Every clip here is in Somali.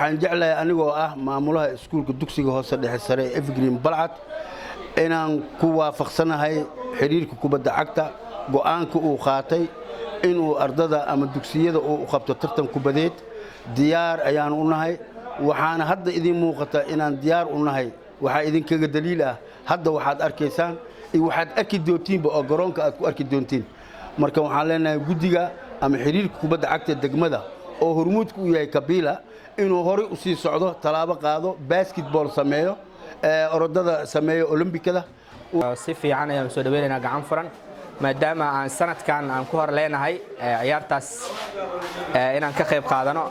waxaan jeclahay anigoo ah maamulaha iskuulka dugsiga hoose dhexe sare Evergreen Balcad inaan ku waafaqsanahay xiriirka kubadda cagta go'aanka uu qaatay inuu ardada ama dugsiyada uu qabto tartan kubadeed diyaar ayaan u nahay waxaana hadda idin muuqata inaan diyaar u nahay waxa idinkaga daliil ah hadda waxaad arkaysaan iyo waxaad arki doontiinba oo garoonka aad ku arki doontiin marka waxaan leenahay guddiga ama xiriirka kubadda cagta degmada oo hormuudku u yahay Kabila inuu hore u sii socdo talaabo qaado basketball sameeyo orodada sameeyo Olimbikada si fiican ayaan soo dhaweynaa gacan furan maadaama aan sanadkan aan ku hor leenahay ciyaartaas inaan ka qayb qaadano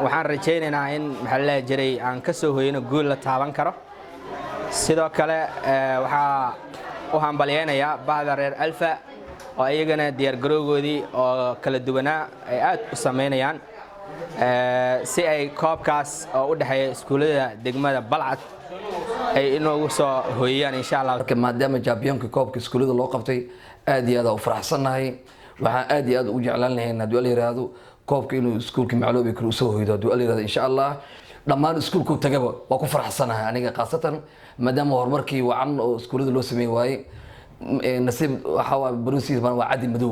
waxaan rajaynaynaa in maxaa la jiray aan ka soo hoyino gool la taaban karo sidoo kale waxa u hambalyeynaya bahda reer Alfa oo ayagana diyaar garowgoodii oo kala duwanaa ay aad u sameynayaan si ay koobkaas oo u dhaxeeya iskuulada degmada Balcad ay inoogu soo hooyaan insha Allah maadaama championka koobka iskuulada loo qabtay aad iyo aad u faraxsanahay waxaan aad iyo aad u jeclaan lahayn haddii la yiraahdo koobka inuu iskuulka macluubi karo soo hooydo haddii la yiraahdo insha Allah dhammaan iskuulku tagaba waa ku faraxsanahay aniga qaasatan maadaama horumarkii wacan oo iskuulada loo sameeyay waay nasiib waxa waa Bruce baan waa cadi madow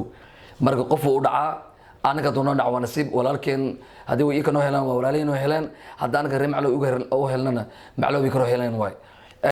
marka qof uu dhacaa anaga doona dhac nasiib walaalkeen hadii way ka noo helaan waa walaaleen oo helaan hadda anaga reer macluubi uga helnana macluubi karo helaan waay